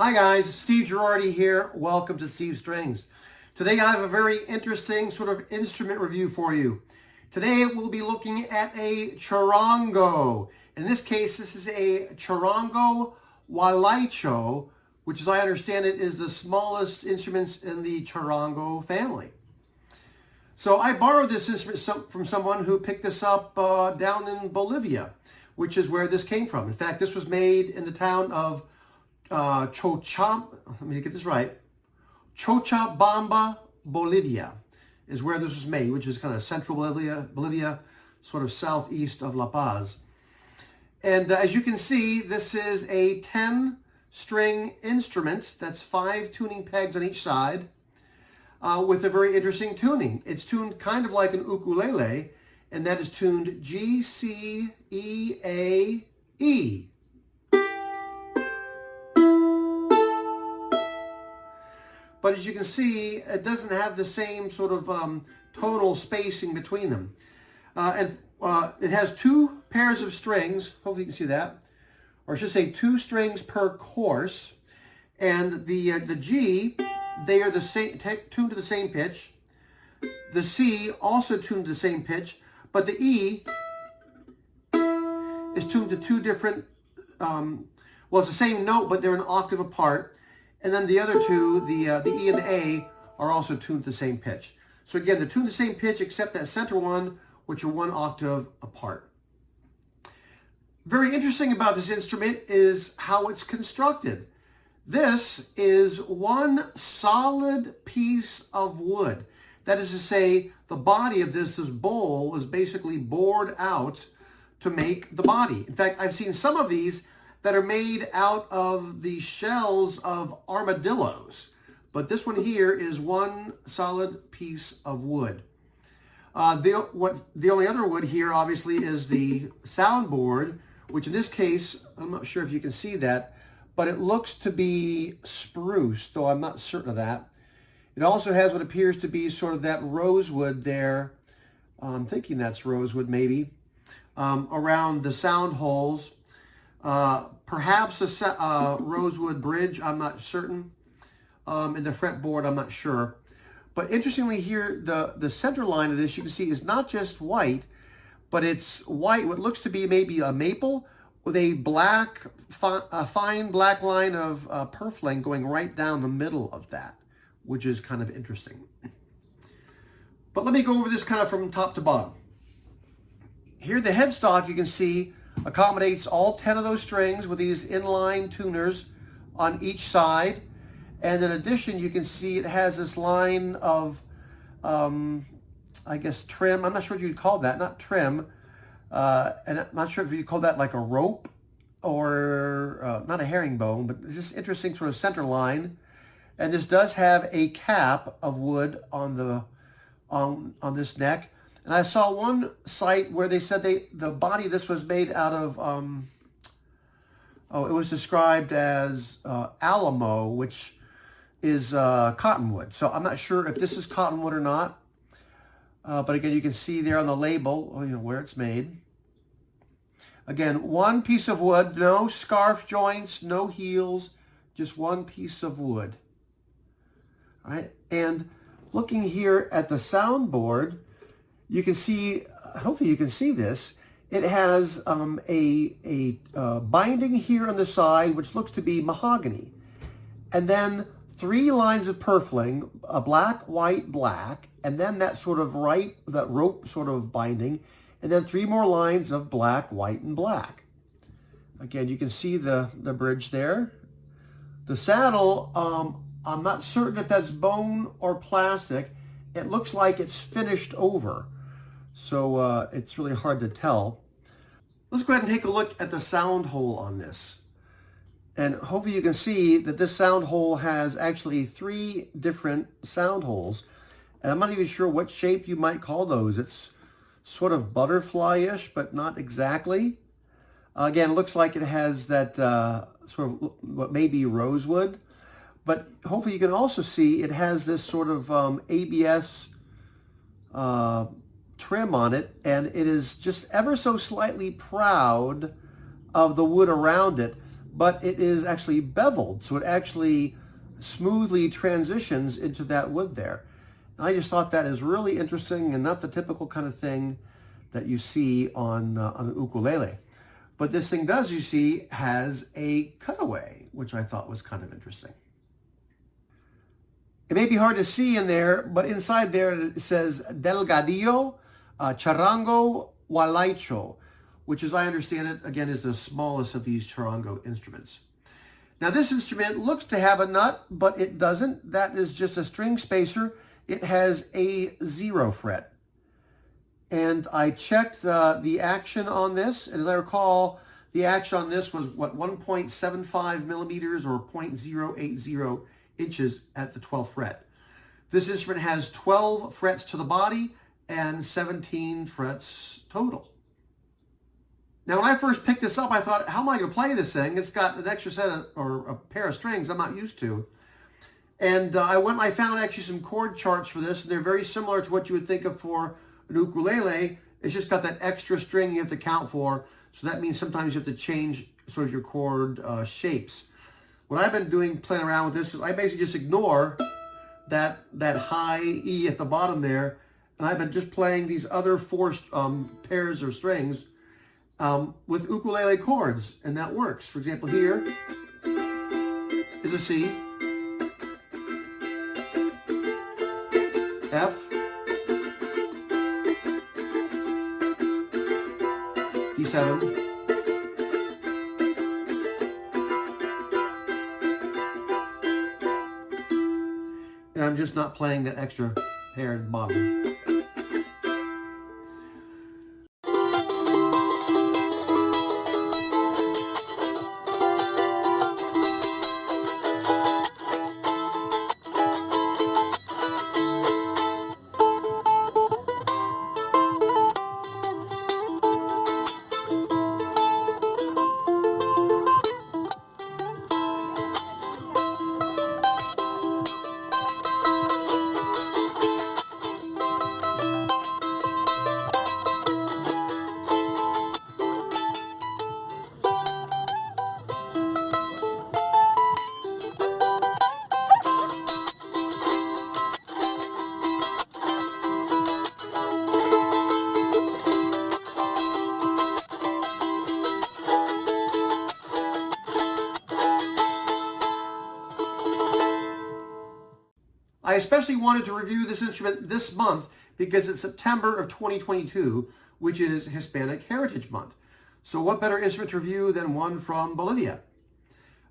Hi guys, Steve Girardi here. Welcome to Steve Strings. Today I have a very interesting sort of instrument review for you. Today we'll be looking at a charango. In this case, this is a charango walaycho, which as I understand it is the smallest instruments in the charango family. So I borrowed this instrument from someone who picked this up down in Bolivia, which is where this came from. In fact, this was made in the town of let me get this right. Cochabamba, Bolivia is where this was made, which is kind of central Bolivia, sort of southeast of La Paz. And as you can see, this is a 10-string instrument. That's 5 tuning pegs on each side with a very interesting tuning. It's tuned kind of like an ukulele, and that is tuned G, C, E, A, E. But as you can see, it doesn't have the same sort of tonal spacing between them. It has 2 pairs of strings, hopefully you can see that, or I should say 2 strings per course. And the G, they are the same, tuned to the same pitch. The C also tuned to the same pitch, but the E is tuned to 2 different, well, it's the same note, but they're an octave apart. And then the other 2, the E and the A, are also tuned to the same pitch. So again, they're tuned to the same pitch except that center one, which are 1 octave apart. Very interesting about this instrument is how it's constructed. This is one solid piece of wood. That is to say, the body of this bowl is basically bored out to make the body. In fact, I've seen some of these that are made out of the shells of armadillos. But this one here is one solid piece of wood. The only other wood here, obviously, is the soundboard, which in this case, I'm not sure if you can see that, but it looks to be spruce, though I'm not certain of that. It also has what appears to be sort of that rosewood there. I'm thinking that's rosewood, maybe, around the sound holes. Perhaps a rosewood bridge, I'm not certain. In the fretboard, I'm not sure. But interestingly here, the center line of this, you can see, is not just white, but it's white, what looks to be maybe a maple, with a fine black line of purfling going right down the middle of that, which is kind of interesting. But let me go over this kind of from top to bottom. Here, the headstock, you can see, accommodates all 10 of those strings with these inline tuners on each side. And in addition, you can see it has this line of, I guess, trim. I'm not sure what you'd call that, not trim. And I'm not sure if you'd call that like a rope or not a herringbone, but it's just interesting sort of center line. And this does have a cap of wood on this neck. And I saw one site where they said the body of this was made out of, it was described as alamo, which is cottonwood. So I'm not sure if this is cottonwood or not. But again, you can see there on the label, where it's made. Again, one piece of wood, no scarf joints, no heels, just one piece of wood. All right, and looking here at the soundboard, you can see, hopefully you can see this, it has a binding here on the side, which looks to be mahogany. And then 3 lines of purfling, a black, white, black, and then that rope sort of binding, and then 3 more lines of black, white, and black. Again, you can see the bridge there. The saddle, I'm not certain if that's bone or plastic. It looks like it's finished over. So it's really hard to tell. Let's go ahead and take a look at the sound hole on this. And hopefully you can see that this sound hole has actually 3 different sound holes. And I'm not even sure what shape you might call those. It's sort of butterfly-ish, but not exactly. Again, it looks like it has that sort of what may be rosewood. But hopefully you can also see it has this sort of ABS trim on it, and it is just ever so slightly proud of the wood around it, but it is actually beveled, so it actually smoothly transitions into that wood there. And I just thought that is really interesting and not the typical kind of thing that you see on an ukulele. But this thing does, you see, has a cutaway, which I thought was kind of interesting. It may be hard to see in there, but inside there it says Delgadillo, charango, walaycho, which, as I understand it, again, is the smallest of these charango instruments. Now, this instrument looks to have a nut, but it doesn't. That is just a string spacer. It has a 0 fret. And I checked the action on this, and as I recall, the action on this was, 1.75 millimeters or 0.080 inches at the 12th fret. This instrument has 12 frets to the body and 17 frets total. Now, when I first picked this up, I thought, how am I going to play this thing? It's got an extra set of, or a pair of strings I'm not used to. And I found actually some chord charts for this, and they're very similar to what you would think of for an ukulele. It's just got that extra string you have to count for. So that means sometimes you have to change sort of your chord shapes. What I've been doing, playing around with this, is I basically just ignore that high E at the bottom there, and I've been just playing these other 4 pairs of strings with ukulele chords, and that works. For example, here is a C, F, D7, and I'm just not playing that extra pair at the bottom. I especially wanted to review this instrument this month because it's September of 2022, which is Hispanic Heritage Month. So what better instrument to review than one from Bolivia?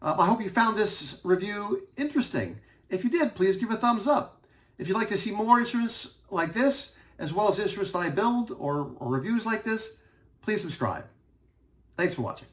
I hope you found this review interesting. If you did, please give a thumbs up. If you'd like to see more instruments like this, as well as instruments that I build or reviews like this, please subscribe. Thanks for watching.